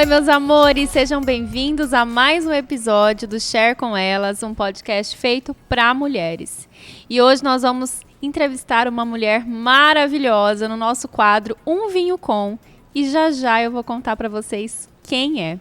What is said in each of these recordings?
Oi, meus amores, sejam bem-vindos a mais um episódio do Share com Elas, um podcast feito para mulheres. E hoje nós vamos entrevistar uma mulher maravilhosa no nosso quadro Um Vinho Com, e já eu vou contar para vocês quem é.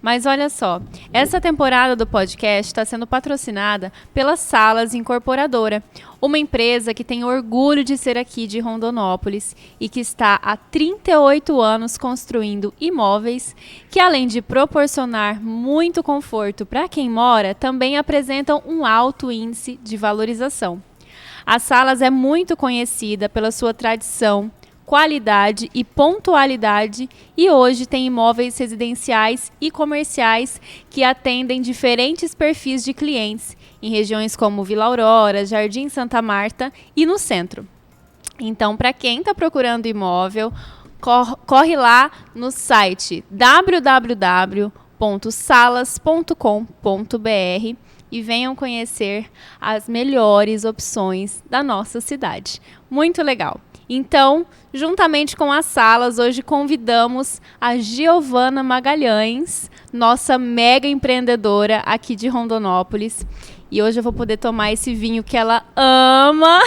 Mas olha só, essa temporada do podcast está sendo patrocinada pela Salas Incorporadora, uma empresa que tem orgulho de ser aqui de Rondonópolis e que está há 38 anos construindo imóveis que, além de proporcionar muito conforto para quem mora, também apresentam um alto índice de valorização. A Salas é muito conhecida pela sua tradição, qualidade e pontualidade, e hoje tem imóveis residenciais e comerciais que atendem diferentes perfis de clientes em regiões como Vila Aurora, Jardim Santa Marta e no centro. Então, para quem está procurando imóvel, corre lá no site www.salas.com.br e venham conhecer as melhores opções da nossa cidade. Muito legal! Então, juntamente com as Salas, hoje convidamos a Giovana Magalhães, nossa mega empreendedora aqui de Rondonópolis. E hoje eu vou poder tomar esse vinho que ela ama,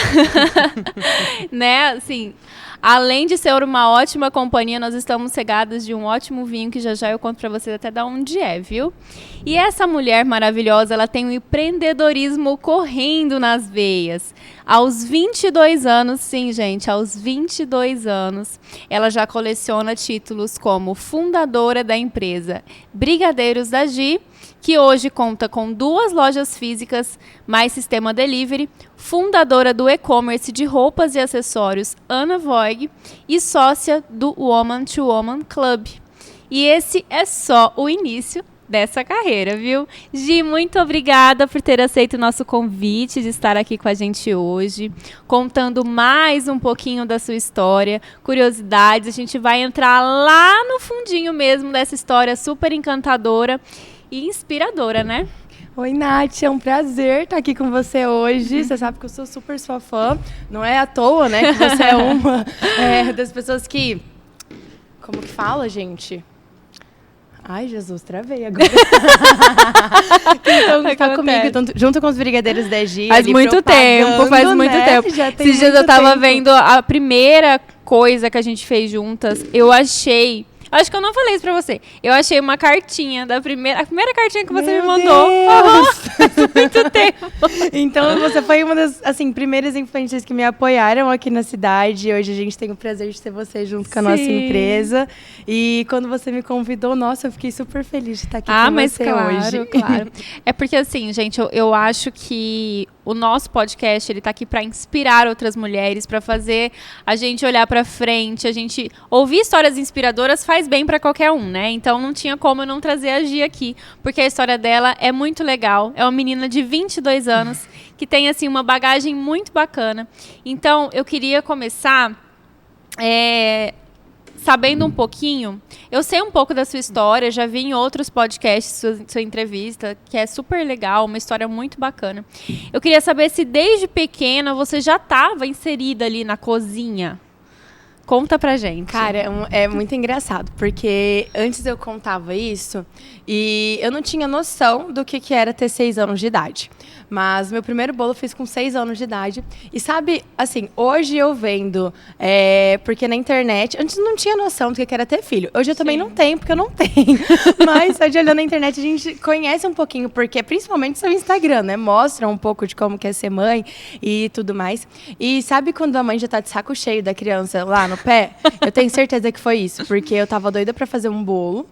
né? Assim, além de ser uma ótima companhia, nós estamos cegadas de um ótimo vinho que já eu conto para vocês até de onde é, viu? E essa mulher maravilhosa, ela tem um empreendedorismo correndo nas veias. Aos 22 anos, sim, gente, aos 22 anos, ela já coleciona títulos como fundadora da empresa Brigadeiros da Gi, que hoje conta com 2 lojas físicas, mais sistema delivery, fundadora do e-commerce de roupas e acessórios Ana Voig e sócia do Woman to Woman Club. E esse é só o início dessa carreira, viu? Gi, muito obrigada por ter aceito o nosso convite de estar aqui com a gente hoje, contando mais um pouquinho da sua história, curiosidades. A gente vai entrar lá no fundinho mesmo dessa história super encantadora e inspiradora, né? Oi, Nath, é um prazer estar aqui com você hoje. Você sabe que eu sou super sua fã. Não é à toa, né, que você é uma das pessoas que... Como que fala, gente? Ai, Jesus, travei agora. Então, está comigo, junto com os Brigadeiros da Gi. Faz muito tempo. Esses dias eu tava vendo a primeira coisa que a gente fez juntas. Acho que eu não falei isso pra você. Eu achei uma cartinha a primeira cartinha que você me mandou. Faz muito tempo. Então, você foi uma das, primeiras influencers que me apoiaram aqui na cidade. Hoje a gente tem o prazer de ter você junto com a nossa empresa. E quando você me convidou, nossa, eu fiquei super feliz de estar aqui com você hoje. Claro. É porque assim, gente, eu acho que o nosso podcast, ele tá aqui para inspirar outras mulheres, para fazer a gente olhar para frente, a gente ouvir histórias inspiradoras faz bem para qualquer um, né? Então não tinha como eu não trazer a Gi aqui, porque a história dela é muito legal. É uma menina de 22 anos que tem assim uma bagagem muito bacana. Então eu queria começar sabendo um pouquinho. Eu sei um pouco da sua história, já vi em outros podcasts sua entrevista, que é super legal, uma história muito bacana. Eu queria saber se desde pequena você já estava inserida ali na cozinha. Conta pra gente. Cara, é muito engraçado, porque antes eu contava isso e eu não tinha noção do que era ter 6 anos de idade. Mas meu primeiro bolo eu fiz com 6 anos de idade. E sabe, assim, hoje eu vendo, porque na internet, antes não tinha noção do que era ter filho. Hoje eu também não tenho, porque eu não tenho. Mas só de olhar na internet a gente conhece um pouquinho, porque principalmente seu Instagram, né? Mostra um pouco de como que é ser mãe e tudo mais. E sabe quando a mãe já tá de saco cheio da criança lá no pé? Eu tenho certeza que foi isso, porque eu tava doida pra fazer um bolo.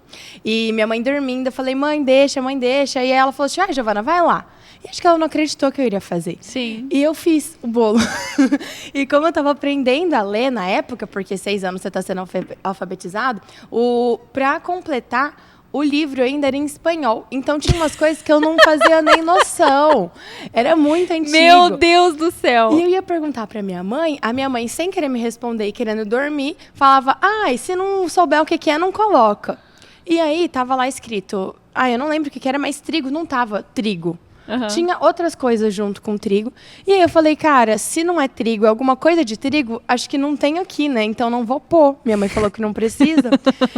E minha mãe dormindo, eu falei, mãe, deixa. E aí ela falou assim, Giovana, vai lá. E acho que ela não acreditou que eu iria fazer. Sim. E eu fiz o bolo. E como eu tava aprendendo a ler na época, porque 6 anos você tá sendo alfabetizado, pra completar, o livro ainda era em espanhol. Então tinha umas coisas que eu não fazia nem noção. Era muito antigo. Meu Deus do céu! E eu ia perguntar pra minha mãe, a minha mãe, sem querer me responder e querendo dormir, falava, se não souber o que é, não coloca. E aí tava lá escrito, eu não lembro o que era, mas trigo não tava trigo. tinha outras coisas junto com o trigo. E aí eu falei, cara, se não é trigo, é alguma coisa de trigo, acho que não tem aqui, né? Então não vou pôr. Minha mãe falou que não precisa.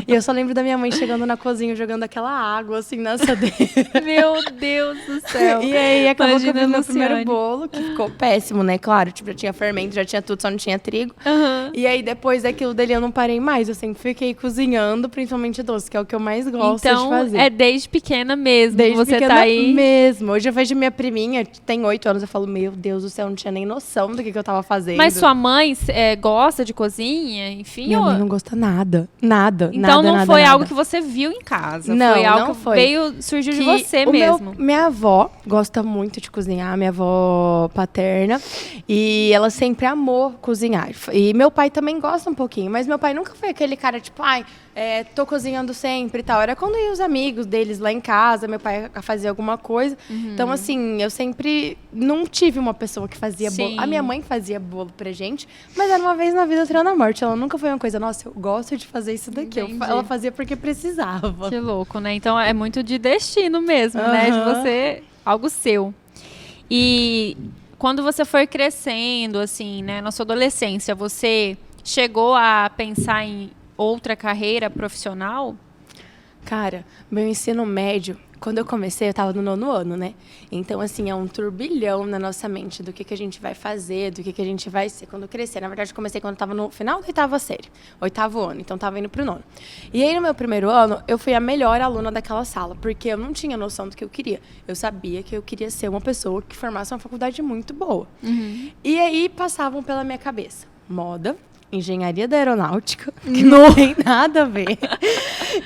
E eu só lembro da minha mãe chegando na cozinha, jogando aquela água, assim, na assadeira. Meu Deus do céu. E aí acabou que eu Imagina fiz a meu primeiro Luciane. bolo, que ficou péssimo, né? Claro, tipo, já tinha fermento, já tinha tudo, só não tinha trigo. Aham. E aí depois daquilo dali eu não parei mais. Eu sempre fiquei cozinhando, principalmente doce, que é o que eu mais gosto de Então, fazer. é desde pequena mesmo. Desde Você pequena tá aí. mesmo. Hoje eu vejo minha priminha, tem 8 anos, eu falo, meu Deus do céu, eu não tinha nem noção do que eu tava fazendo. Mas sua mãe gosta de cozinha, enfim? Minha ou- mãe não gosta nada. Nada. Então nada, não nada, foi nada. algo que você viu em casa. Não, foi algo não que foi. surgiu de Que você o mesmo. Minha avó gosta muito de cozinhar, minha avó paterna, e ela sempre amou cozinhar. E meu pai também gosta um pouquinho, mas meu pai nunca foi aquele cara tipo, ai, tô cozinhando sempre e tal. Era quando iam os amigos deles lá em casa, meu pai fazia alguma coisa. Então, assim, eu sempre não tive uma pessoa que fazia bolo. Sim. A minha mãe fazia bolo pra gente, mas era uma vez na vida, outra na morte. Ela nunca foi uma coisa, nossa, eu gosto de fazer isso daqui. Entendi. Ela fazia porque precisava. Que louco, né? Então é muito de destino mesmo, né? De Aham. você, algo seu. E quando você foi crescendo, assim, né, na sua adolescência, você chegou a pensar em outra carreira profissional? Cara, meu ensino médio, quando eu comecei, eu tava no 9º ano, né? Então, assim, é um turbilhão na nossa mente do que a gente vai fazer, do que a gente vai ser quando crescer. Na verdade, eu comecei quando eu tava no final da 8ª série, 8º ano, então tava indo pro 9º. E aí, no meu primeiro ano, eu fui a melhor aluna daquela sala, porque eu não tinha noção do que eu queria. Eu sabia que eu queria ser uma pessoa que formasse uma faculdade muito boa. E aí, passavam pela minha cabeça moda, engenharia da aeronáutica, que não tem nada a ver,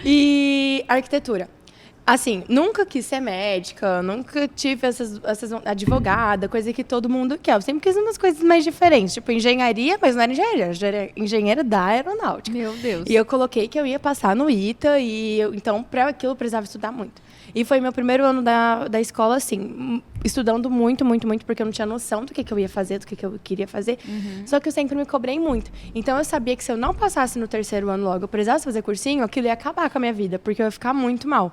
e arquitetura. Assim, nunca quis ser médica, nunca tive essas advogada, coisa que todo mundo quer. Eu sempre quis umas coisas mais diferentes, tipo engenharia, mas não era engenharia, era engenheira da aeronáutica. Meu Deus. E eu coloquei que eu ia passar no ITA, então, para aquilo, eu precisava estudar muito. E foi meu primeiro ano da escola, assim, estudando muito, muito, muito, porque eu não tinha noção do que eu ia fazer, do que eu queria fazer. Só que eu sempre me cobrei muito. Então, eu sabia que se eu não passasse no 3º ano logo, eu precisasse fazer cursinho, aquilo ia acabar com a minha vida, porque eu ia ficar muito mal.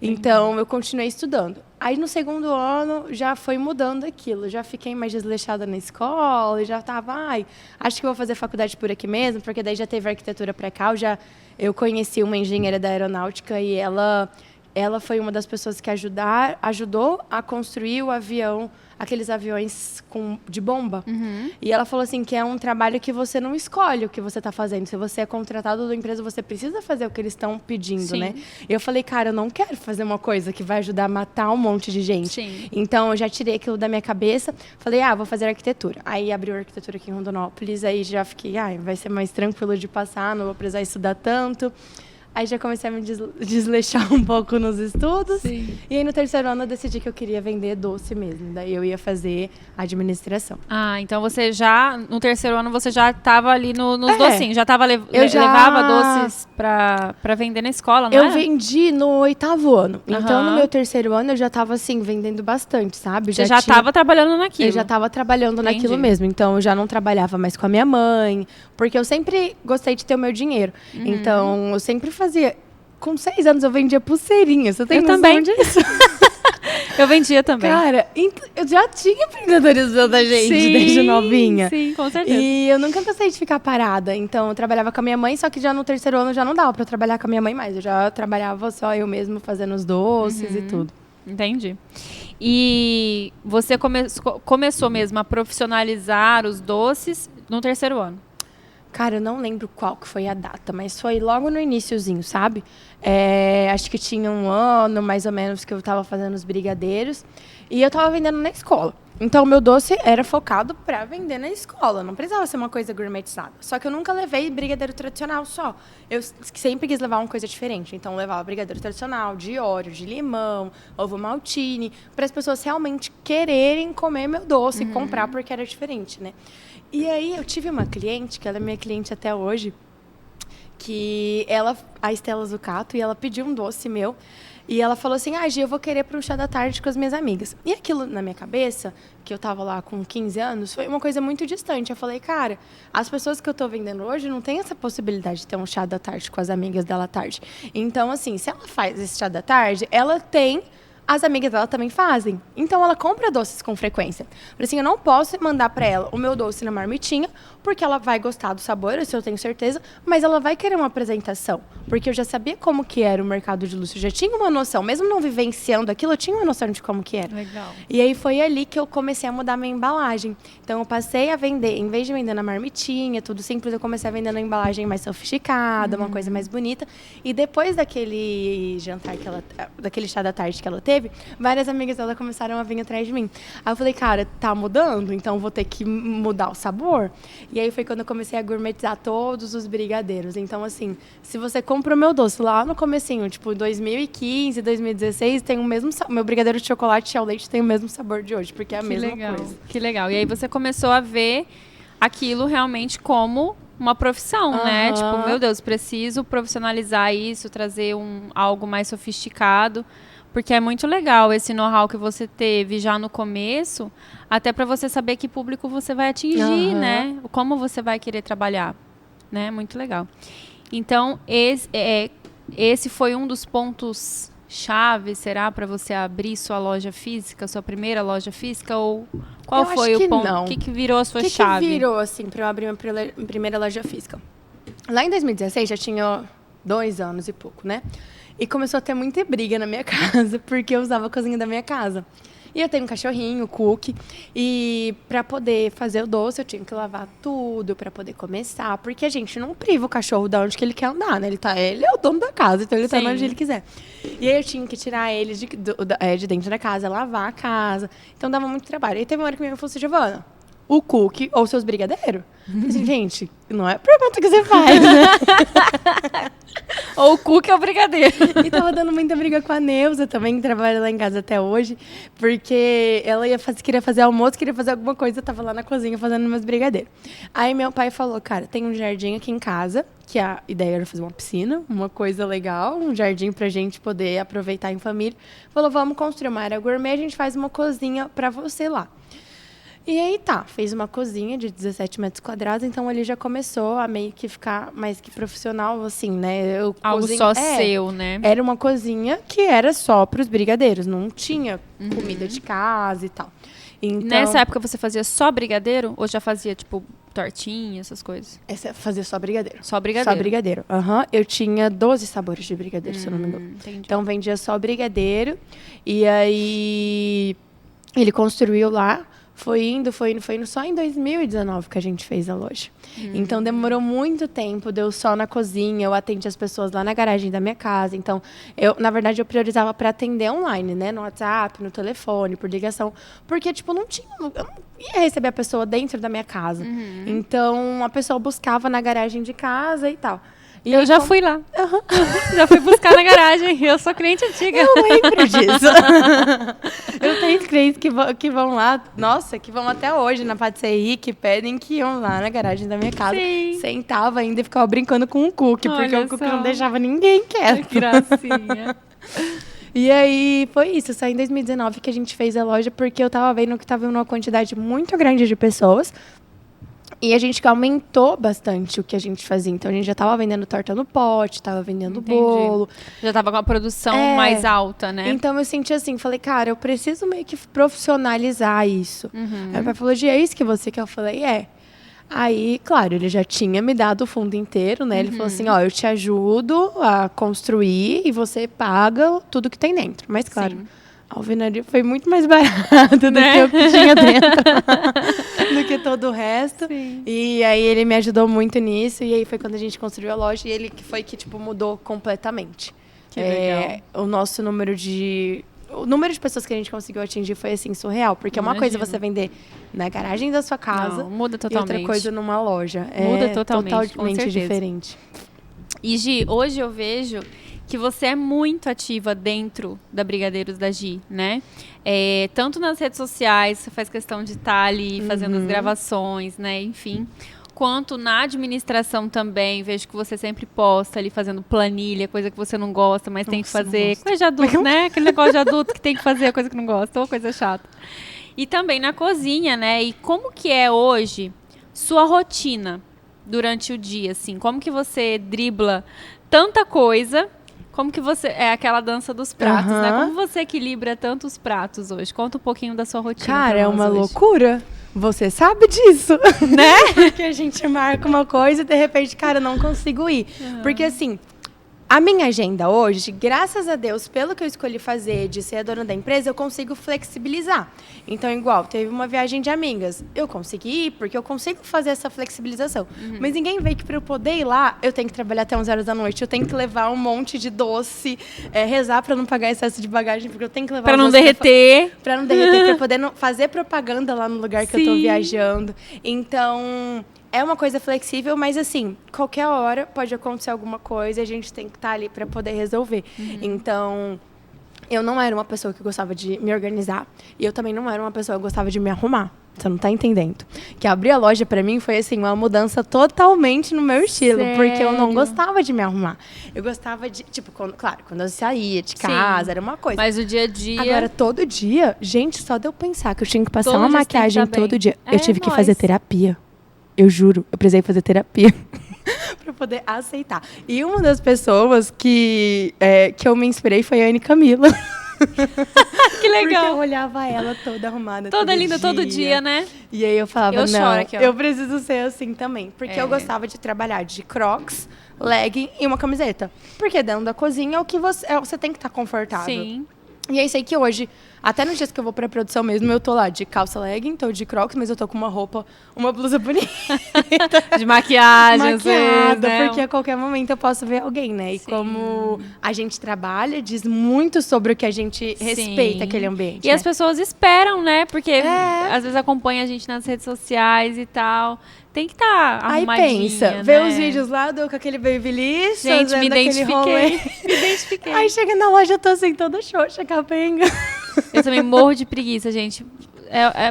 Então, eu continuei estudando. Aí, no 2º ano, já foi mudando aquilo. Já fiquei mais desleixada na escola, e já estava, acho que vou fazer faculdade por aqui mesmo, porque daí já teve arquitetura para cá. Eu conheci uma engenheira da aeronáutica e ela foi uma das pessoas que ajudou a construir o avião, aqueles aviões de bomba. E ela falou assim que é um trabalho que você não escolhe o que você está fazendo. Se você é contratado da empresa, você precisa fazer o que eles estão pedindo, Sim. né? E eu falei, cara, eu não quero fazer uma coisa que vai ajudar a matar um monte de gente. Sim. Então, eu já tirei aquilo da minha cabeça. Falei, vou fazer arquitetura. Aí, abriu arquitetura aqui em Rondonópolis. Aí, já fiquei, vai ser mais tranquilo de passar, não vou precisar estudar tanto. Aí já comecei a me desleixar um pouco nos estudos. Sim. E aí no 3º ano eu decidi que eu queria vender doce mesmo. Daí eu ia fazer administração. Então você já, no 3º ano, você já estava ali nos É. docinhos. Já estava levava doces pra vender na escola, não Eu é? vendi no 8º ano. Então Aham. no meu 3º ano eu já estava assim, vendendo bastante, sabe? Você já estava trabalhando naquilo. Eu já estava trabalhando Entendi. naquilo mesmo. Então, eu já não trabalhava mais com a minha mãe. Porque eu sempre gostei de ter o meu dinheiro. Então, eu sempre fazia... Com 6 anos, eu vendia pulseirinha. Você tem Eu noção também. disso? Eu vendia também. Cara, eu já tinha empreendedorismo da gente desde novinha. Sim, com certeza. E eu nunca gostei de ficar parada. Então, eu trabalhava com a minha mãe, só que já no 3º ano já não dava pra eu trabalhar com a minha mãe mais. Eu já trabalhava só eu mesmo fazendo os doces e tudo. Entendi. E você começou mesmo a profissionalizar os doces no 3º ano. Cara, eu não lembro qual que foi a data, mas foi logo no iniciozinho, sabe? Acho que tinha 1 ano, mais ou menos, que eu tava fazendo os brigadeiros. E eu tava vendendo na escola. Então, o meu doce era focado para vender na escola. Não precisava ser uma coisa gourmetizada. Só que eu nunca levei brigadeiro tradicional só. Eu sempre quis levar uma coisa diferente. Então, eu levava brigadeiro tradicional, de Oreo, de limão, ovo maltine, para as pessoas realmente quererem comer meu doce e comprar porque era diferente, né? E aí, eu tive uma cliente, que ela é minha cliente até hoje, que a Estela Zucato, e ela pediu um doce meu. E ela falou assim, Gi, eu vou querer para um chá da tarde com as minhas amigas. E aquilo na minha cabeça, que eu tava lá com 15 anos, foi uma coisa muito distante. Eu falei, cara, as pessoas que eu tô vendendo hoje não tem essa possibilidade de ter um chá da tarde com as amigas dela à tarde. Então, assim, se ela faz esse chá da tarde, ela tem as amigas dela também fazem. Então, ela compra doces com frequência. Falei assim, eu não posso mandar para ela o meu doce na marmitinha, porque ela vai gostar do sabor, isso eu tenho certeza, mas ela vai querer uma apresentação. Porque eu já sabia como que era o mercado de luxo, eu já tinha uma noção. Mesmo não vivenciando aquilo, eu tinha uma noção de como que era. Legal. E aí foi ali que eu comecei a mudar minha embalagem. Então, eu passei a vender, em vez de vender na marmitinha, tudo simples, eu comecei a vender na embalagem mais sofisticada, uma coisa mais bonita. E depois daquele jantar daquele chá da tarde que ela teve, várias amigas dela começaram a vir atrás de mim. Aí eu falei, cara, tá mudando, então vou ter que mudar o sabor. E aí foi quando eu comecei a gourmetizar todos os brigadeiros. Então, assim, se você compra o meu doce lá no comecinho, tipo 2015, 2016, tem o mesmo meu brigadeiro de chocolate e ao leite tem o mesmo sabor de hoje, porque é a mesma coisa. Que legal. E aí você começou a ver aquilo realmente como uma profissão, né? Tipo, meu Deus, preciso profissionalizar isso, trazer algo mais sofisticado. Porque é muito legal esse know-how que você teve já no começo, até para você saber que público você vai atingir, né? Como você vai querer trabalhar, né? Muito legal. Então, esse foi um dos pontos chave, será, para você abrir sua loja física, sua primeira loja física? Ou qual foi o ponto? O que virou a sua chave? O que virou, assim, para eu abrir minha primeira loja física? Lá em 2016, já tinha 2 anos e pouco, né? E começou a ter muita briga na minha casa, porque eu usava a cozinha da minha casa. E eu tenho um cachorrinho, o Cookie, e para poder fazer o doce, eu tinha que lavar tudo para poder começar, porque a gente não priva o cachorro de onde que ele quer andar, né? Ele é o dono da casa, então ele tá onde ele quiser. E aí eu tinha que tirar ele de dentro da casa, lavar a casa, então dava muito trabalho. E teve uma hora que minha mãe falou assim, Giovana, o Cookie ou seus brigadeiros? Assim, gente, não é a pergunta que você faz, né? Ou o Cookie ou o brigadeiro. E tava dando muita briga com a Neuza também, que trabalha lá em casa até hoje, porque ela queria fazer almoço, queria fazer alguma coisa, tava lá na cozinha fazendo meus brigadeiros. Aí meu pai falou, cara, tem um jardim aqui em casa, que a ideia era fazer uma piscina, uma coisa legal, um jardim pra gente poder aproveitar em família. Falou, vamos construir uma área gourmet, a gente faz uma cozinha pra você lá. E aí fez uma cozinha de 17 metros quadrados, então ali já começou a meio que ficar mais que profissional, assim, né? Algo só seu, né? Era uma cozinha que era só para os brigadeiros, não tinha comida de casa e tal. Então, nessa época você fazia só brigadeiro? Ou já fazia, tipo, tortinha, essas coisas? Fazia só brigadeiro. Só brigadeiro? Só brigadeiro, Eu tinha 12 sabores de brigadeiro, se eu não me engano. Entendi. Então vendia só brigadeiro, e aí ele construiu lá. Foi indo. Só em 2019 que a gente fez a loja. Então, demorou muito tempo. Deu só na cozinha. Eu atendi as pessoas lá na garagem da minha casa. Então, na verdade, eu priorizava para atender online, né? No WhatsApp, no telefone, por ligação. Porque, tipo, eu não ia receber a pessoa dentro da minha casa. Então, a pessoa buscava na garagem de casa e tal. E eu já fui lá. Já fui buscar na garagem. Eu sou cliente antiga. Eu lembro disso. Eu tenho clientes que vão lá, nossa, que vão até hoje na patisserie, que pedem que iam lá na garagem da minha casa. Sim. Sentava ainda e ficava brincando com o Cookie, porque o Cookie não deixava ninguém quieto. Que gracinha. E aí, foi isso. Só em 2019 que a gente fez a loja, porque eu tava vendo que tava uma quantidade muito grande de pessoas. E a gente aumentou bastante o que a gente fazia. Então, a gente já estava vendendo torta no pote, estava vendendo bolo. Já estava com a produção mais alta, né? Então, eu senti assim, falei, cara, eu preciso meio que profissionalizar isso. Aí o pai falou, Gia, é isso que você quer? Eu falei, é. Aí, claro, ele já tinha me dado o fundo inteiro, né? Ele falou assim, eu te ajudo a construir e você paga tudo que tem dentro. Mas, claro... Sim. A alvenaria foi muito mais barato do que o que tinha dentro, do que todo o resto. Sim. E aí ele me ajudou muito nisso. E aí foi quando a gente construiu a loja. E ele que foi que, tipo, mudou completamente. Que legal. O número de pessoas que a gente conseguiu atingir foi, assim, surreal. Porque é uma coisa você vender na garagem da sua casa. Não, muda totalmente. E outra coisa numa loja. Muda totalmente diferente. E, Gi, hoje eu vejo... que você é muito ativa dentro da Brigadeiros da Gi, né? Tanto nas redes sociais, você faz questão de estar ali fazendo as gravações, né? Enfim. Quanto na administração também, vejo que você sempre posta ali fazendo planilha, coisa que você não gosta, mas tem que fazer. Coisa de adulto, né? Aquele negócio de adulto que tem que fazer a coisa que não gosta, ou coisa chata. E também na cozinha, né? E como que é hoje sua rotina durante o dia, assim? Como que você dribla tanta coisa Como que você... É aquela dança dos pratos, né? Como você equilibra tantos pratos hoje? Conta um pouquinho da sua rotina. Cara, é uma hoje. Loucura. Você sabe disso, né? Porque a gente marca uma coisa e de repente, cara, eu não consigo ir. Porque assim, a minha agenda hoje, graças a Deus, pelo que eu escolhi fazer, de ser a dona da empresa, eu consigo flexibilizar. Então, igual, teve uma viagem de amigas. Eu consegui ir porque eu consigo fazer essa flexibilização. Mas ninguém vê que para eu poder ir lá, eu tenho que trabalhar até 11 horas da noite, eu tenho que levar um monte de doce, rezar para não pagar excesso de bagagem, porque eu tenho que levar... Para não derreter. Para não derreter, para poder fazer propaganda lá no lugar que eu tô viajando. Então... É uma coisa flexível, mas assim, qualquer hora pode acontecer alguma coisa e a gente tem que estar ali para poder resolver. Então, eu não era uma pessoa que gostava de me organizar e eu também não era uma pessoa que gostava de me arrumar. Você não tá entendendo. Que abrir a loja para mim foi assim, uma mudança totalmente no meu estilo. Sério? Porque eu não gostava de me arrumar. Eu gostava de, tipo, quando eu saía de casa, era uma coisa. Mas o dia a dia... Agora, todo dia, gente, só de eu pensar que eu tinha que passar uma maquiagem todo dia. Eu tive que fazer terapia. Eu juro, eu precisei fazer terapia para poder aceitar. E uma das pessoas que eu me inspirei foi a Anne Camila. Que legal. Porque eu olhava ela toda arrumada, toda linda dia. Todo dia, né? E aí eu falava, eu não, aqui, eu preciso ser assim também. Porque eu gostava de trabalhar de Crocs, legging e uma camiseta. Porque dentro da cozinha é o que você tem que estar confortável. Sim. E é isso aí que hoje, até nos dias que eu vou pra produção mesmo, eu tô lá de calça legging, tô de Crocs, mas eu tô com uma roupa, uma blusa bonita. De maquiagem, maquiada, né? Porque a qualquer momento eu posso ver alguém, né? E como a gente trabalha, diz muito sobre o que a gente respeita aquele ambiente. E as pessoas esperam, né? Porque às vezes acompanha a gente nas redes sociais e tal. Tem que estar arrumadinha, aí pensa, né? Vê os vídeos lá, com aquele babyliss, gente, me identifiquei. Me identifiquei. Aí chega na loja, eu tô assim, toda xoxa, capenga. Eu também morro de preguiça, gente.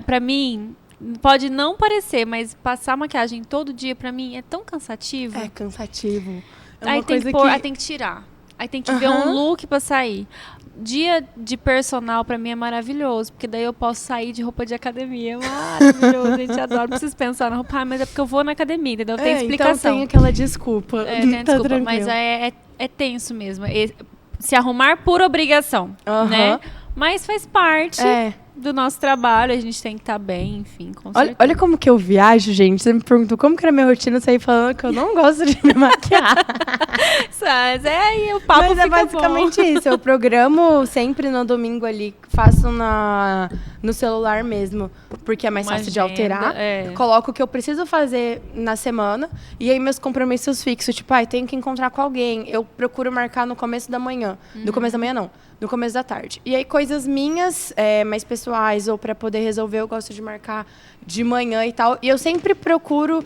Pra mim, pode não parecer, mas passar maquiagem todo dia, pra mim, é tão cansativo. É cansativo. Aí tem que pôr, aí tem que tirar. Aí tem que ver um look pra sair. Dia de personal pra mim é maravilhoso, porque daí eu posso sair de roupa de academia. Maravilhoso, a gente adora. Não preciso pensar na roupa, mas é porque eu vou na academia, entendeu? Tem explicação. Então tem aquela desculpa. Tem desculpa, tranquilo. Mas é tenso mesmo. Se arrumar por obrigação, né? Mas faz parte do nosso trabalho, a gente tem que estar bem, enfim, com certeza. Olha como que eu viajo, gente. Você me perguntou como que era a minha rotina, eu saí falando que eu não gosto de me maquiar. E o papo fica basicamente bom. isso. Eu programo sempre no domingo ali, faço no celular mesmo, porque é mais fácil de alterar. Coloco o que eu preciso fazer na semana e aí meus compromissos fixos, tipo, tenho que encontrar com alguém. Eu procuro marcar no começo da manhã. No começo da manhã, não. No começo da tarde. E aí, coisas minhas, mais pessoais, ou para poder resolver, eu gosto de marcar de manhã e tal. E eu sempre procuro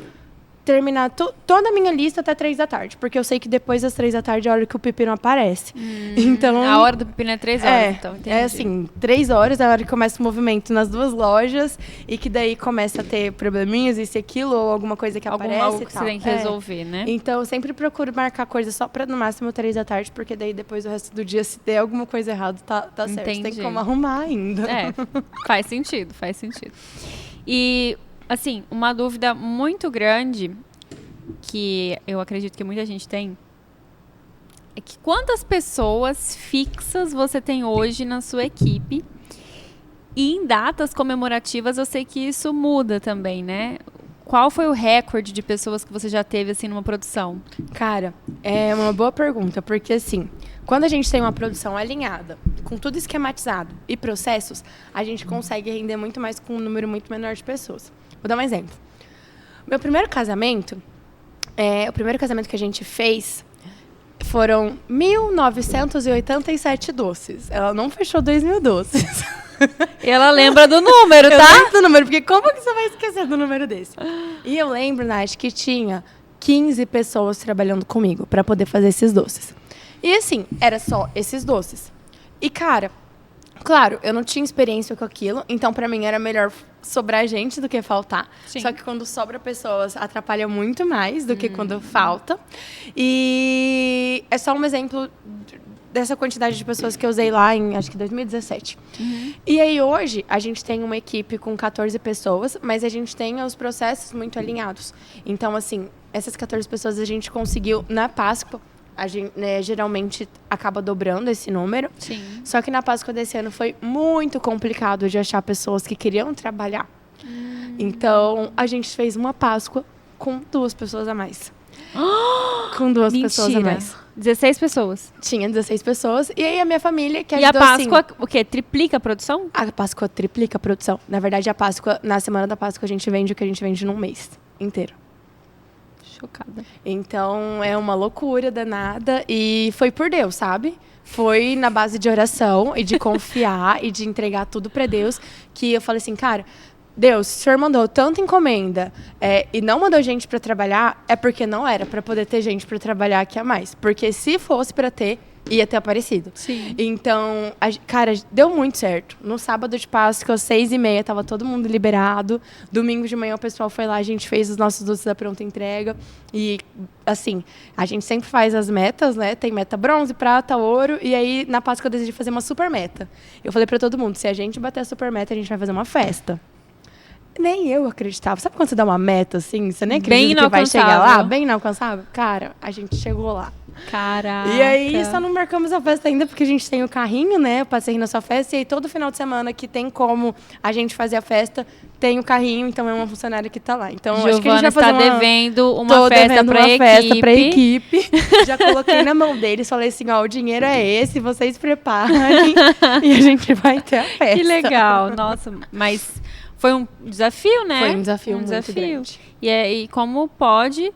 terminar toda a minha lista até 3 da tarde. Porque eu sei que depois das 3 da tarde é a hora que o pepino aparece. Então, a hora do pepino é 3 horas, então. Entendi. É assim, 3 horas é a hora que começa o movimento nas 2 lojas. E que daí começa a ter probleminhas, isso e aquilo, ou alguma coisa que aparece algo e que tal. Você tem que resolver, né? Então, eu sempre procuro marcar coisa só para no máximo 3 da tarde. Porque daí depois o resto do dia, se der alguma coisa errada, tá certo. Entendi. Tem como arrumar ainda. Faz sentido. E, assim, uma dúvida muito grande que eu acredito que muita gente tem é que quantas pessoas fixas você tem hoje na sua equipe? E em datas comemorativas eu sei que isso muda também, né? Qual foi o recorde de pessoas que você já teve assim numa produção? Cara, é uma boa pergunta, porque assim, quando a gente tem uma produção alinhada, com tudo esquematizado e processos, a gente consegue render muito mais com um número muito menor de pessoas. Vou dar um exemplo. Meu primeiro casamento, o primeiro casamento que a gente fez foram 1.987 doces. Ela não fechou 2.000 doces. E ela lembra do número, tá? Eu lembro do número, porque como que você vai esquecer do número desse? E eu lembro, Nath, que tinha 15 pessoas trabalhando comigo para poder fazer esses doces. E assim, era só esses doces. E, cara, claro, eu não tinha experiência com aquilo, então pra mim era melhor sobrar gente do que faltar. Sim. Só que quando sobra pessoas, atrapalha muito mais do que quando falta. E é só um exemplo dessa quantidade de pessoas que eu usei lá em, acho que 2017. E aí hoje, a gente tem uma equipe com 14 pessoas, mas a gente tem os processos muito alinhados. Então, assim, essas 14 pessoas a gente conseguiu, na Páscoa, A gente, né, geralmente acaba dobrando esse número. Sim. Só que na Páscoa desse ano foi muito complicado de achar pessoas que queriam trabalhar. Então, a gente fez uma Páscoa com 2 pessoas a mais. Com 2 pessoas a mais. 16 pessoas. Tinha 16 pessoas. E aí a minha família que E a ajudou, Páscoa, assim, o quê? Triplica a produção? a Páscoa triplica a produção. Na verdade, a Páscoa, na semana da Páscoa, a gente vende o que a gente vende num mês inteiro. Chocada. Então, é uma loucura danada. E foi por Deus, sabe? Foi na base de oração e de confiar e de entregar tudo pra Deus que eu falei assim, cara, Deus, se o Senhor mandou tanta encomenda e não mandou gente pra trabalhar, é porque não era pra poder ter gente pra trabalhar aqui a mais. Porque se fosse pra ter, ia ter aparecido. Sim. Então, cara, deu muito certo. No sábado de Páscoa, 6h30, tava todo mundo liberado. Domingo de manhã o pessoal foi lá, a gente fez os nossos doces da pronta entrega. E, assim, a gente sempre faz as metas, né? Tem meta bronze, prata, ouro. E aí, na Páscoa, eu decidi fazer uma super meta. Eu falei pra todo mundo, se a gente bater a super meta, a gente vai fazer uma festa. Nem eu acreditava. Sabe quando você dá uma meta, assim? Você nem acredita que vai chegar lá? Bem inalcançável. Cara, a gente chegou lá. Caraca. E aí, só não marcamos a festa ainda, porque a gente tem o carrinho, né? Eu passei na sua festa. E aí, todo final de semana que tem como a gente fazer a festa, tem o carrinho. Então, é uma funcionária que tá lá. Então, acho que a gente vai fazer devendo uma festa pra equipe. Já coloquei na mão deles. Falei assim, ó, o dinheiro é esse, vocês preparem. E a gente vai ter a festa. Que legal. Nossa, mas foi um desafio, né? Foi um desafio muito grande. E como pode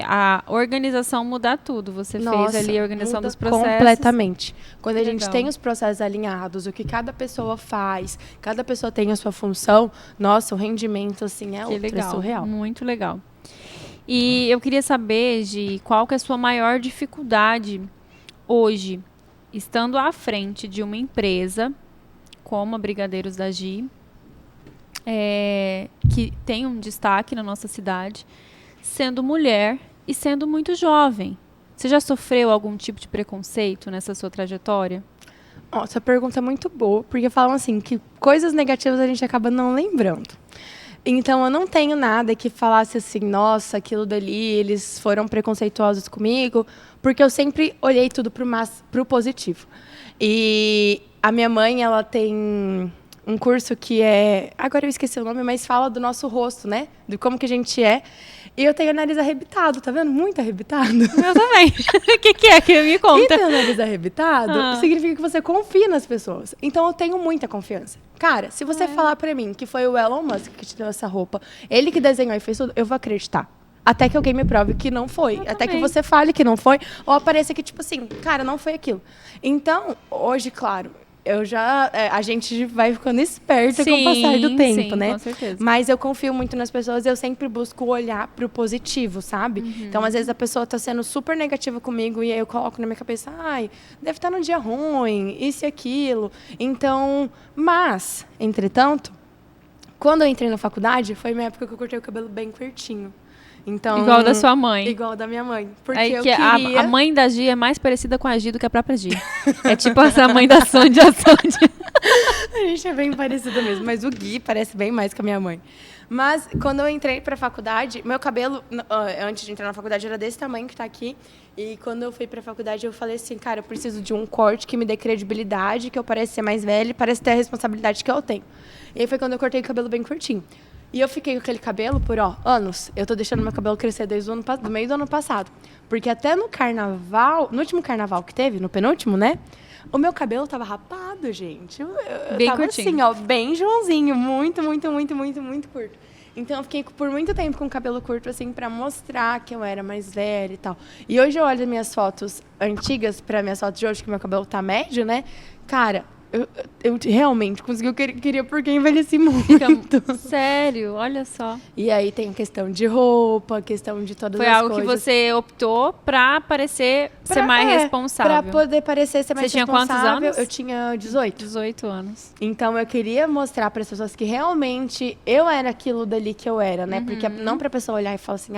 a organização mudar tudo? Você fez ali a organização dos processos. Completamente. Quando a gente Legal. tem os processos alinhados, o que cada pessoa faz, cada pessoa tem a sua função, nossa, o rendimento, assim, é surreal. Muito legal. E eu queria saber, Gi, qual que é a sua maior dificuldade hoje, estando à frente de uma empresa como a Brigadeiros da Gi, que tem um destaque na nossa cidade, sendo mulher e sendo muito jovem. Você já sofreu algum tipo de preconceito nessa sua trajetória? Essa pergunta é muito boa, porque falam assim, que coisas negativas a gente acaba não lembrando. Então, eu não tenho nada que falasse assim, nossa, aquilo dali, eles foram preconceituosos comigo, porque eu sempre olhei tudo pro positivo. E a minha mãe, ela tem um curso que agora eu esqueci o nome, mas fala do nosso rosto, né? De como que a gente é. E eu tenho o nariz arrebitado, tá vendo? Muito arrebitado. Eu também. O que é que me conta? E ter o nariz arrebitado significa que você confia nas pessoas. Então, eu tenho muita confiança. Cara, se você falar pra mim que foi o Elon Musk que te deu essa roupa, ele que desenhou e fez tudo, eu vou acreditar. Até que alguém me prove que não foi. Até que você fale que não foi. Ou apareça que, tipo assim, cara, não foi aquilo. Então, hoje, claro, a gente vai ficando esperta com o passar do tempo, né? Com certeza. Mas eu confio muito nas pessoas e eu sempre busco olhar pro positivo, sabe? Então, às vezes, a pessoa tá sendo super negativa comigo e aí eu coloco na minha cabeça, deve estar num dia ruim, isso e aquilo. Então, mas, entretanto, quando eu entrei na faculdade, foi minha época que eu cortei o cabelo bem curtinho. Então, igual da sua mãe. Igual da minha mãe. Porque eu queria... a mãe da Gi é mais parecida com a Gi do que a própria Gi. É tipo essa mãe da Sandy, a Sandy. A gente é bem parecida mesmo, mas o Gui parece bem mais com a minha mãe. Mas quando eu entrei pra faculdade, meu cabelo, antes de entrar na faculdade, era desse tamanho que tá aqui. E quando eu fui pra faculdade, eu falei assim, cara, eu preciso de um corte que me dê credibilidade, que eu pareça ser mais velha e pareça ter a responsabilidade que eu tenho. E aí foi quando eu cortei o cabelo bem curtinho. E eu fiquei com aquele cabelo por, anos. Eu tô deixando meu cabelo crescer desde do meio do ano passado. Porque até no carnaval, no último carnaval que teve, no penúltimo, né? O meu cabelo tava rapado, gente. Eu bem tava curtinho. assim, bem Joãozinho. Muito, muito, muito, muito, muito curto. Então, eu fiquei por muito tempo com o cabelo curto, assim, pra mostrar que eu era mais velha e tal. E hoje eu olho as minhas fotos antigas pra minhas fotos de hoje, que meu cabelo tá médio, né? Cara... Eu realmente consegui o que eu queria porque envelheci muito. Sério, olha só. E aí tem a questão de roupa, questão de todas as coisas. Foi algo que você optou pra parecer ser mais responsável. Pra poder parecer ser mais responsável. Você tinha quantos anos? Eu tinha 18. 18 anos. Então eu queria mostrar para as pessoas que realmente eu era aquilo dali que eu era, né? Porque não pra pessoa olhar e falar assim,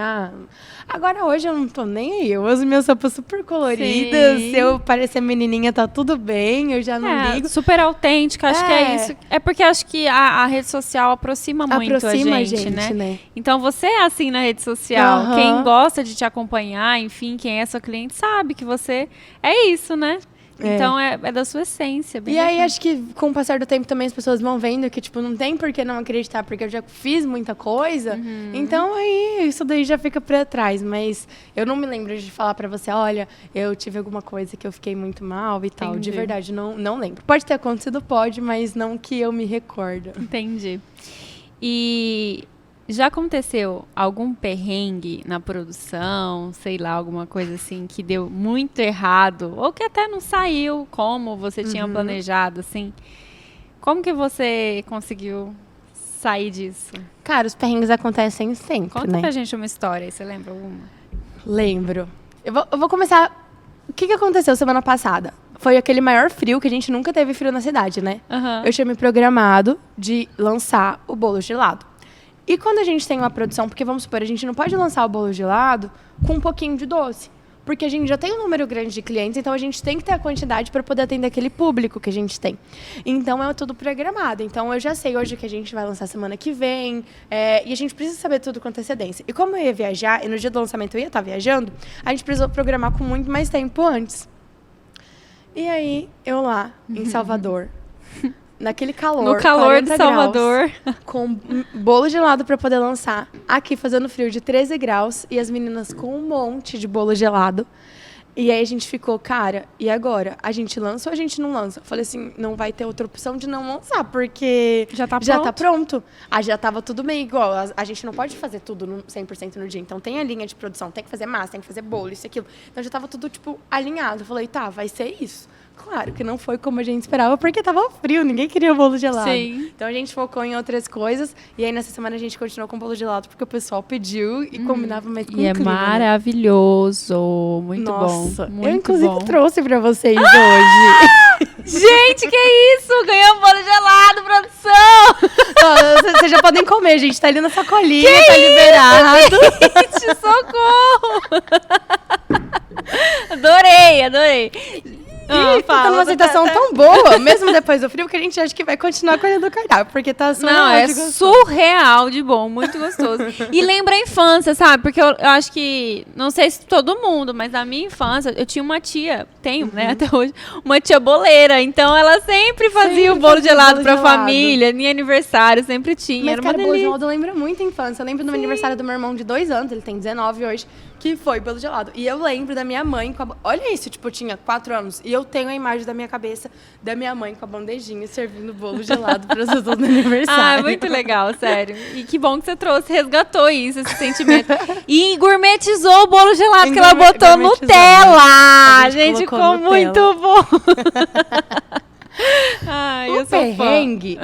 agora hoje eu não tô nem aí. Eu uso minhas roupas super coloridas. Sim. Se eu parecer menininha, tá tudo bem, eu já não ligo. super autêntica, acho que é isso. É porque acho que a rede social aproxima muito a gente, né? Então você é assim na rede social. Quem gosta de te acompanhar, enfim, quem é seu cliente, sabe que você é isso, né? Então é da sua essência. E aí acho que com o passar do tempo também as pessoas vão vendo que, tipo, não tem por que não acreditar, porque eu já fiz muita coisa. Então aí isso daí já fica pra trás. Mas eu não me lembro de falar pra você, olha, eu tive alguma coisa que eu fiquei muito mal e tal. De verdade, não lembro. Pode ter acontecido, pode, mas não que eu me recordo. Entendi. E já aconteceu algum perrengue na produção, sei lá, alguma coisa assim que deu muito errado ou que até não saiu como você tinha planejado, assim? Como que você conseguiu sair disso? Cara, os perrengues acontecem sempre, Conta pra gente uma história, você lembra alguma? Lembro. Eu vou começar... O que aconteceu semana passada? Foi aquele maior frio, que a gente nunca teve frio na cidade, né? Eu tinha me programado de lançar o bolo gelado. E quando a gente tem uma produção, porque vamos supor, a gente não pode lançar o bolo gelado com um pouquinho de doce. Porque a gente já tem um número grande de clientes, então a gente tem que ter a quantidade para poder atender aquele público que a gente tem. Então é tudo programado. Então eu já sei hoje que a gente vai lançar semana que vem, e a gente precisa saber tudo com antecedência. E como eu ia viajar, e no dia do lançamento eu ia estar viajando, a gente precisou programar com muito mais tempo antes. E aí, eu lá, em Salvador, naquele calor, no calor de Salvador, graus, com bolo gelado para poder lançar, aqui fazendo frio de 13 graus, e as meninas com um monte de bolo gelado. E aí a gente ficou, cara, e agora? A gente lança ou a gente não lança? Eu falei assim, não vai ter outra opção de não lançar, porque já tá pronto. Já tava tudo meio igual. A gente não pode fazer tudo 100% no dia. Então tem a linha de produção, tem que fazer massa, tem que fazer bolo, isso e aquilo. Então já tava tudo, tipo, alinhado. Eu falei, tá, vai ser isso. Claro que não foi como a gente esperava, porque tava frio, ninguém queria bolo gelado. Sim. Então a gente focou em outras coisas, e aí nessa semana a gente continuou com bolo gelado, porque o pessoal pediu e combinava mais com o clima. E é maravilhoso, muito bom. Nossa, muito eu inclusive bom. trouxe pra vocês hoje. Gente, que isso? Ganhamos bolo gelado, produção! Vocês já podem comer, gente, tá ali na sacolinha, tá liberado. Gente, socorro! Adorei. Tá numa aceitação tão boa, mesmo depois do frio, que a gente acha que vai continuar colhendo o cardápio, porque tá surreal. Não, é surreal de bom, muito gostoso. E lembra a infância, sabe? Porque eu acho que, não sei se todo mundo, mas na minha infância, eu tinha uma tia, tenho, né, até hoje, uma tia boleira. Então ela sempre fazia o bolo gelado pra família, em aniversário, sempre tinha. Mas, era cara, uma bolo delícia. gelado lembra muito a infância. Eu lembro do meu aniversário do meu irmão de 2 anos, ele tem 19 hoje, que foi bolo gelado. E eu lembro da minha mãe com a... Olha isso, tipo, eu tinha 4 anos. E eu tenho a imagem da minha cabeça da minha mãe com a bandejinha servindo bolo gelado para as pessoas do aniversário. Ah, muito legal, sério. E que bom que você trouxe, resgatou isso, esse sentimento. E gourmetizou o bolo gelado que ela botou Nutella. A gente ficou muito bom. Ai, o perrengue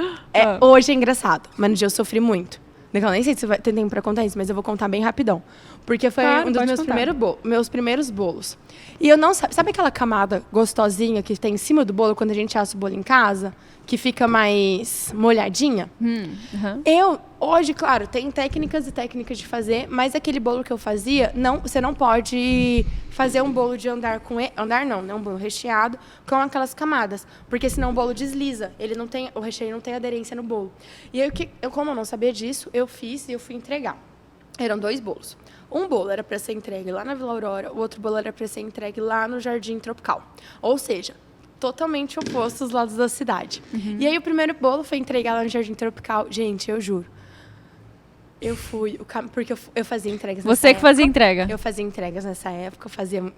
hoje é engraçado, mas no dia eu sofri muito. Eu nem sei se vai ter tempo pra contar isso, mas eu vou contar bem rapidão. Porque foi um dos meus primeiros bolos. E eu não... Sabe aquela camada gostosinha que tem em cima do bolo quando a gente assa o bolo em casa? Que fica mais molhadinha? Eu, hoje, claro, tem técnicas e técnicas de fazer, mas aquele bolo que eu fazia, você não pode fazer um bolo de andar com... Andar não, né? Um bolo recheado com aquelas camadas. Porque senão o bolo desliza. O recheio não tem aderência no bolo. E aí, como eu não sabia disso, eu fiz e eu fui entregar. Eram 2 bolos. Um bolo era para ser entregue lá na Vila Aurora, o outro bolo era para ser entregue lá no Jardim Tropical. Ou seja, totalmente opostos os lados da cidade. E aí o primeiro bolo foi entregar lá no Jardim Tropical. Gente, eu juro. Eu fui, porque eu fazia entregas nessa época. Você que fazia entrega? Eu fazia entregas nessa época,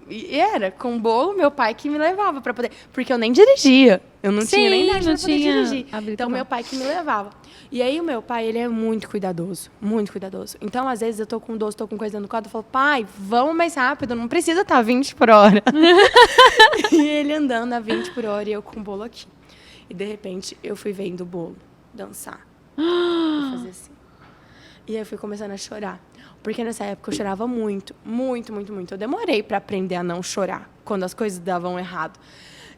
e era com bolo, meu pai que me levava para poder... Porque eu nem dirigia, eu não tinha nem idade para poder dirigir. Então, meu pai que me levava. E aí, o meu pai, ele é muito cuidadoso, muito cuidadoso. Então, às vezes, eu tô com doce, tô com coisa no quadro, eu falo, pai, vamos mais rápido, não precisa estar 20 por hora. E ele andando a 20 por hora e eu com o bolo aqui. E, de repente, eu fui vendo o bolo dançar. E fazer assim. E aí eu fui começando a chorar. Porque nessa época eu chorava muito, muito, muito, muito. Eu demorei para aprender a não chorar quando as coisas davam errado.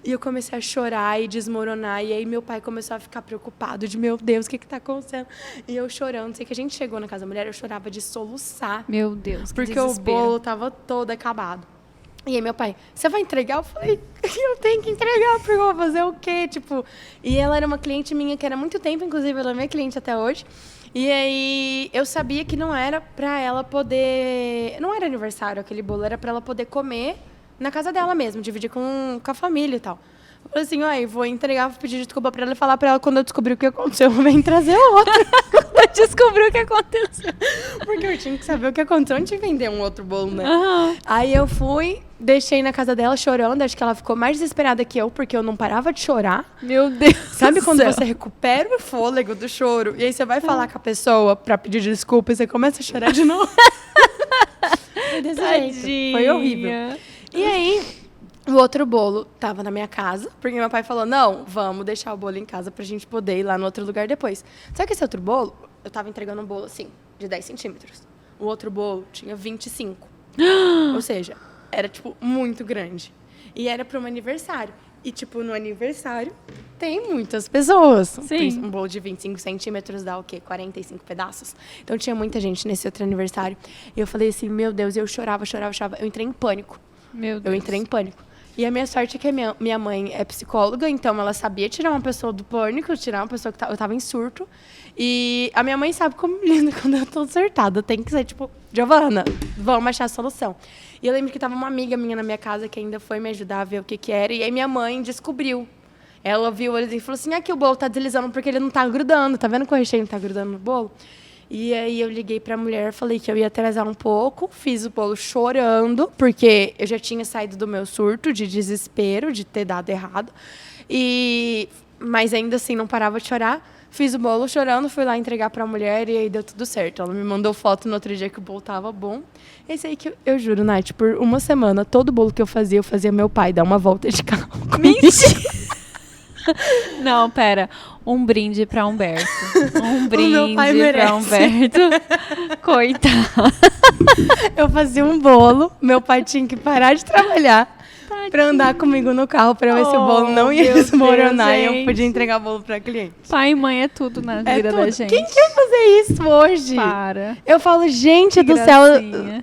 E eu comecei a chorar e desmoronar. E aí meu pai começou a ficar preocupado de, meu Deus, o que está acontecendo? E eu chorando. Sei que a gente chegou na casa da mulher, eu chorava de soluçar. Meu Deus, que porque o bolo estava todo acabado. E aí meu pai, você vai entregar? Eu falei, eu tenho que entregar, porque eu vou fazer o quê? Tipo, e ela era uma cliente minha que era há muito tempo, inclusive ela é minha cliente até hoje. E aí eu sabia que não era pra ela poder... Não era aniversário aquele bolo, era pra ela poder comer na casa dela mesmo, dividir com a família e tal. Eu falei assim, ó, vou entregar, vou pedir desculpa pra ela e falar pra ela quando eu descobrir o que aconteceu, eu vou trazer outro. Descobriu o que aconteceu. Porque eu tinha que saber o que aconteceu antes de vender um outro bolo, né? Uhum. Aí eu fui, deixei na casa dela chorando, acho que ela ficou mais desesperada que eu, porque eu não parava de chorar. Meu Deus. Sabe do quando céu. você recupera o fôlego do choro, e aí você vai falar com a pessoa pra pedir desculpa e você começa a chorar de novo? Foi desse jeito. Foi horrível. E aí, o outro bolo tava na minha casa, porque meu pai falou, não, vamos deixar o bolo em casa pra gente poder ir lá no outro lugar depois. Só que esse outro bolo, eu tava entregando um bolo assim, de 10 centímetros. O outro bolo tinha 25. Ou seja, era, tipo, muito grande. E era para um aniversário. E, tipo, no aniversário tem muitas pessoas. Sim. Um bolo de 25 centímetros dá o quê? 45 pedaços. Então, tinha muita gente nesse outro aniversário. E eu falei assim, meu Deus, eu chorava. Eu entrei em pânico. Meu Deus. Eu entrei em pânico. E a minha sorte é que a minha mãe é psicóloga, então ela sabia tirar uma pessoa do pânico, tirar uma pessoa que eu tava em surto. E a minha mãe sabe como me lindo quando eu tô surtada. Tem que ser tipo, Giovana, vamos achar a solução. E eu lembro que tava uma amiga minha na minha casa que ainda foi me ajudar a ver o que que era. E aí minha mãe descobriu. Ela viu eles e falou assim, aqui o bolo tá deslizando porque ele não tá grudando. Tá vendo que o recheio não tá grudando no bolo? E aí eu liguei pra mulher, falei que eu ia atrasar um pouco, fiz o bolo chorando, porque eu já tinha saído do meu surto de desespero, de ter dado errado. Mas ainda assim não parava de chorar. Fiz o bolo chorando, fui lá entregar pra mulher e aí deu tudo certo. Ela me mandou foto no outro dia que o bolo tava bom. Esse aí que eu juro, Nath, por uma semana, todo bolo que eu fazia meu pai dar uma volta de carro comigo. Mentira! Não, pera. Um brinde pra Humberto. Um brinde pra Humberto. Coitado. Eu fazia um bolo, meu pai tinha que parar de trabalhar pra andar comigo no carro pra ver se o bolo não ia desmoronar e eu podia entregar o bolo pra cliente. Pai e mãe é tudo na vida da gente. Quem quer fazer isso hoje? Para. Eu falo, gente do céu,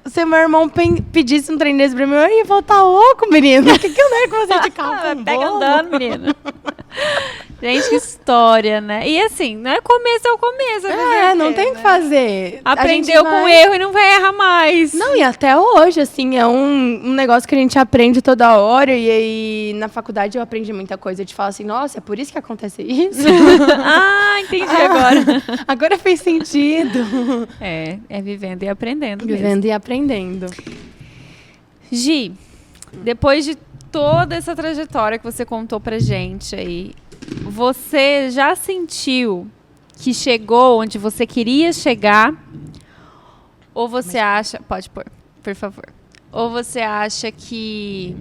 se meu irmão pedisse um trem desse pra mim, eu ia voltar louco, menino. O que eu não ia fazer de carro com Pega bolo? andando, menino. Gente, que história, né? E assim, não é começo, é o começo. Não tem o que fazer. Aprendeu com erro e não vai errar mais. Não, e até hoje, assim, é um negócio que a gente aprende toda hora. E aí, na faculdade, eu aprendi muita coisa. De falar assim, nossa, é por isso que acontece isso? Entendi agora. Agora fez sentido. É vivendo e aprendendo Vivendo mesmo. e aprendendo. Gi, depois de toda essa trajetória que você contou pra gente aí, você já sentiu que chegou onde você queria chegar? Ou você acha... Pode pôr, por favor. Ou você acha que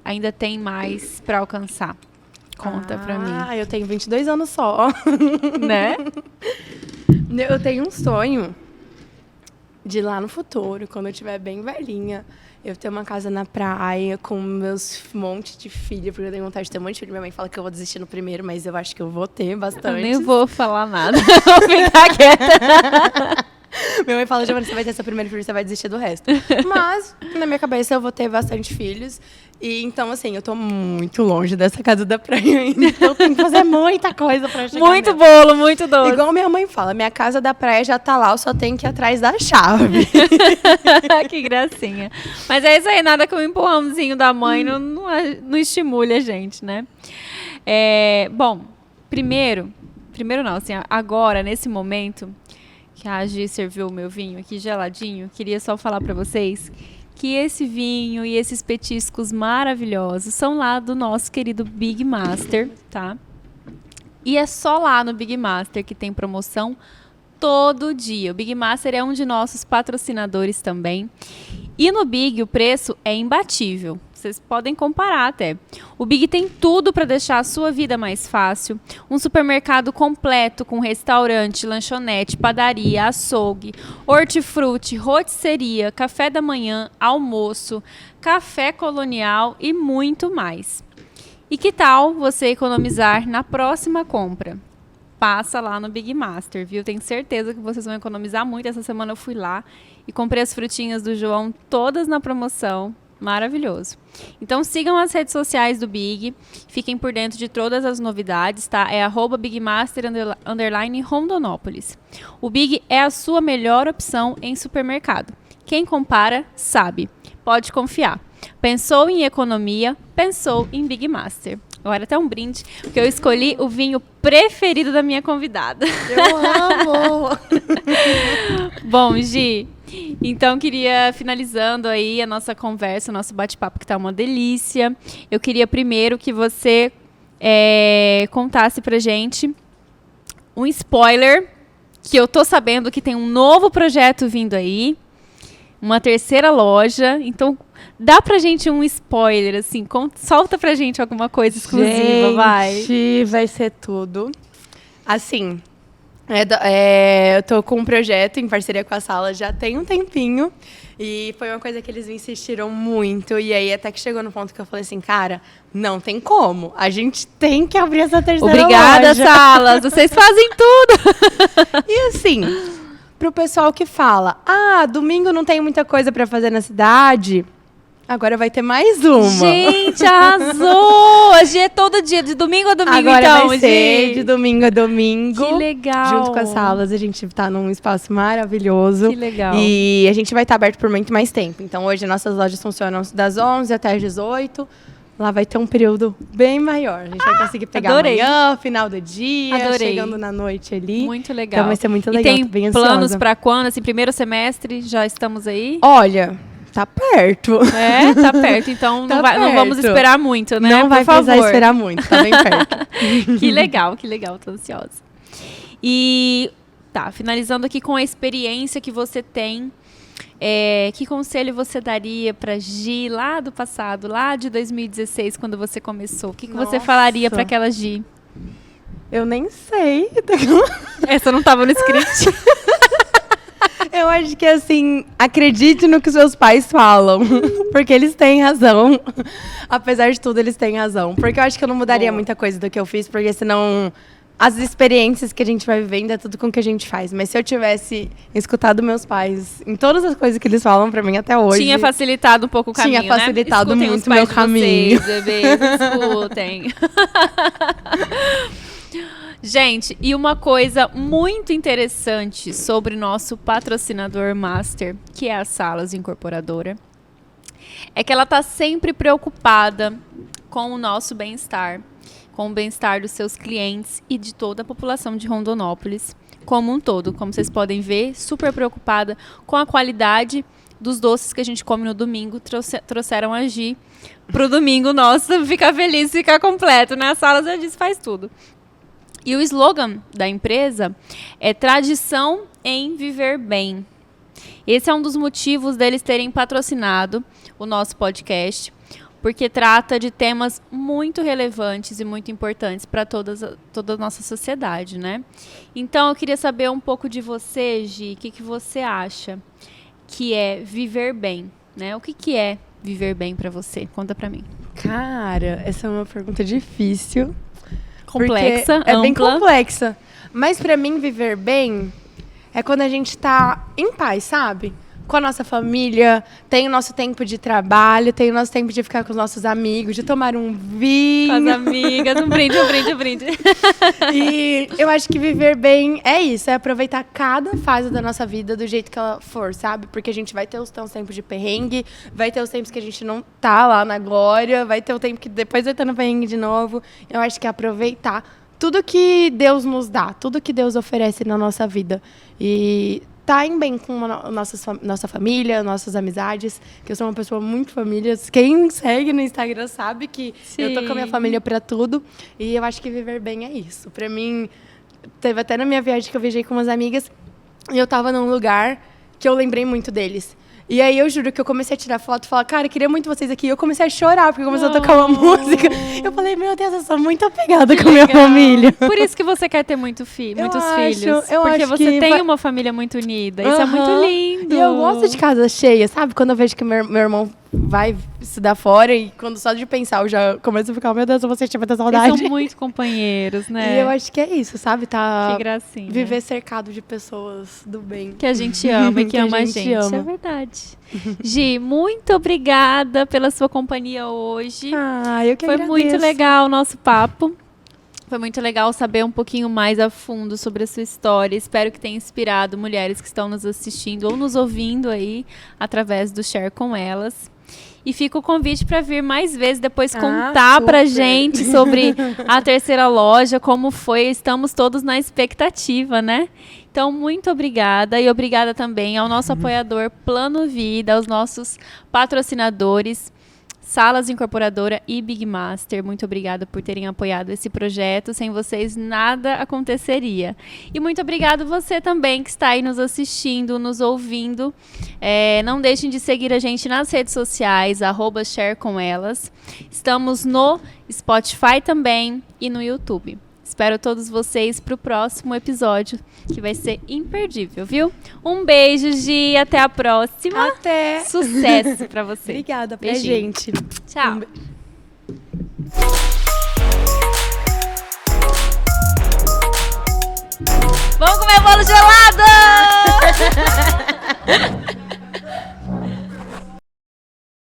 ainda tem mais pra alcançar? Conta pra mim. Eu tenho 22 anos só. Né? Eu tenho um sonho de lá no futuro, quando eu estiver bem velhinha, eu ter uma casa na praia com meus monte de filha, porque eu tenho vontade de ter um monte de filho. Minha mãe fala que eu vou desistir no primeiro, mas eu acho que eu vou ter bastante. Eu nem vou falar nada. Vou ficar quieta. Minha mãe fala, Giovana, você vai ter seu primeiro filho, você vai desistir do resto. Mas, na minha cabeça, eu vou ter bastante filhos. E então, assim, eu tô muito longe dessa casa da praia ainda. Então, eu tenho que fazer muita coisa pra chegar Muito nela. bolo, muito doce. Igual minha mãe fala, minha casa da praia já tá lá, eu só tenho que ir atrás da chave. Que gracinha. Mas é isso aí, nada que um empurrãozinho da mãe não estimule a gente, né? Bom, primeiro não, assim, agora, nesse momento que a Gi serviu o meu vinho aqui geladinho, queria só falar pra vocês que esse vinho e esses petiscos maravilhosos são lá do nosso querido Big Master, tá? E é só lá no Big Master que tem promoção todo dia. O Big Master é um de nossos patrocinadores também. E no Big o preço é imbatível. Vocês podem comparar até. O Big tem tudo para deixar a sua vida mais fácil. Um supermercado completo com restaurante, lanchonete, padaria, açougue, hortifruti, rotisseria, café da manhã, almoço, café colonial e muito mais. E que tal você economizar na próxima compra? Passa lá no Big Master, viu? Tenho certeza que vocês vão economizar muito. Essa semana eu fui lá e comprei as frutinhas do João todas na promoção. Maravilhoso. Então sigam as redes sociais do Big, fiquem por dentro de todas as novidades, tá? É @bigmaster_Rondonópolis. O Big é a sua melhor opção em supermercado. Quem compara, sabe. Pode confiar. Pensou em economia, pensou em Big Master. Agora até um brinde, porque eu escolhi o vinho preferido da minha convidada. Eu amo! Bom, Gi, então queria, finalizando aí a nossa conversa, o nosso bate-papo, que tá uma delícia. Eu queria primeiro que você contasse pra gente um spoiler, que eu tô sabendo que tem um novo projeto vindo aí, uma terceira loja. Então, dá pra gente um spoiler, assim, solta pra gente alguma coisa exclusiva, vai ser tudo. Assim, eu tô com um projeto em parceria com a Sala já tem um tempinho. E foi uma coisa que eles me insistiram muito. E aí até que chegou no ponto que eu falei assim, cara, não tem como. A gente tem que abrir essa terceira Obrigada, loja. Salas. Vocês fazem tudo. E assim, pro pessoal que fala, domingo não tem muita coisa pra fazer na cidade, agora vai ter mais uma. Gente, arrasou! A Gi é todo dia, de domingo a domingo, agora então, vai ser de domingo a domingo. Que legal! Junto com as salas, a gente tá num espaço maravilhoso. Que legal! E a gente vai estar aberto por muito mais tempo. Então, hoje, nossas lojas funcionam das 11 até as 18. Lá vai ter um período bem maior. A gente vai conseguir pegar amanhã, final do dia, chegando na noite ali. Muito legal. Então vai ser muito legal. E tem planos para quando? Assim, primeiro semestre, já estamos aí? Olha, tá perto. Tá perto. Então tá não vamos esperar muito, né? Não vai precisar esperar muito, tá bem perto. Que legal, tô ansiosa. E finalizando aqui com a experiência que você tem, que conselho você daria para Gi lá do passado, lá de 2016, quando você começou? O que você falaria para aquela Gi? Eu nem sei. Essa não estava no script. Eu acho que, assim, acredite no que seus pais falam. Porque eles têm razão. Apesar de tudo, eles têm razão. Porque eu acho que eu não mudaria muita coisa do que eu fiz, porque senão as experiências que a gente vai vivendo é tudo com o que a gente faz. Mas se eu tivesse escutado meus pais em todas as coisas que eles falam pra mim até hoje... Tinha facilitado um pouco o caminho, Tinha facilitado né? muito o meu caminho. Vocês, bebês, escutem. Gente, e uma coisa muito interessante sobre nosso patrocinador master, que é a Salas Incorporadora, é que ela está sempre preocupada com o nosso bem-estar, com o bem-estar dos seus clientes e de toda a população de Rondonópolis como um todo. Como vocês podem ver, super preocupada com a qualidade dos doces que a gente come no domingo. Trouxeram a Gi pro domingo nosso ficar feliz, ficar completo, né? A Salas, já disse, faz tudo. E o slogan da empresa é tradição em viver bem. Esse é um dos motivos deles terem patrocinado o nosso podcast, porque trata de temas muito relevantes e muito importantes para toda a nossa sociedade, né? Então, eu queria saber um pouco de você, Gi, o que você acha que é viver bem, né? O que é viver bem para você? Conta para mim. Cara, essa é uma pergunta difícil. Complexa, ampla. É bem complexa. Mas pra mim, viver bem é quando a gente tá em paz, sabe? Com a nossa família, tem o nosso tempo de trabalho, tem o nosso tempo de ficar com os nossos amigos, de tomar um vinho. Com as amigas, um brinde. E eu acho que viver bem é isso, é aproveitar cada fase da nossa vida do jeito que ela for, sabe? Porque a gente vai ter os tempos de perrengue, vai ter os tempos que a gente não tá lá na glória, vai ter o tempo que depois vai estar no perrengue de novo. Eu acho que é aproveitar tudo que Deus nos dá, tudo que Deus oferece na nossa vida. E tá em bem com nossa família, nossas amizades, que eu sou uma pessoa muito família. Quem segue no Instagram sabe que eu tô com a minha família pra tudo. E eu acho que viver bem é isso. Pra mim, teve até na minha viagem que eu viajei com umas amigas e eu tava num lugar que eu lembrei muito deles. E aí eu juro que eu comecei a tirar foto e falar, cara, queria muito vocês aqui. E eu comecei a chorar, porque começou a tocar uma música. Eu falei, meu Deus, eu sou muito apegada com a minha família. Por isso que você quer ter muitos filhos. Porque você tem uma família muito unida. Isso é muito lindo. E eu gosto de casa cheia, sabe? Quando eu vejo que meu irmão vai estudar fora e quando só de pensar eu já começo a ficar, meu Deus, eu vou sentir muita saudade. Eles são muito companheiros, né? E eu acho que é isso, sabe? Que gracinha. Viver cercado de pessoas do bem. Que a gente ama e que ama a gente. Ama. É verdade. Gi, muito obrigada pela sua companhia hoje. Eu que Foi agradeço. muito legal o nosso papo. Foi muito legal saber um pouquinho mais a fundo sobre a sua história. Espero que tenha inspirado mulheres que estão nos assistindo ou nos ouvindo aí através do Share com Elas. E fica o convite para vir mais vezes depois contar pra gente sobre a terceira loja, como foi. Estamos todos na expectativa, né? Então, muito obrigada. E obrigada também ao nosso apoiador Plano Vida, aos nossos patrocinadores, Salas Incorporadora e Big Master. Muito obrigada por terem apoiado esse projeto. Sem vocês, nada aconteceria. E muito obrigado você também que está aí nos assistindo, nos ouvindo. Não deixem de seguir a gente nas redes sociais, @sharecomelas. Estamos no Spotify também e no YouTube. Espero todos vocês para o próximo episódio, que vai ser imperdível, viu? Um beijo, Gi. Até a próxima. Até. Sucesso para você. Obrigada pra Beijinho. gente. Tchau. Vamos comer bolo gelado!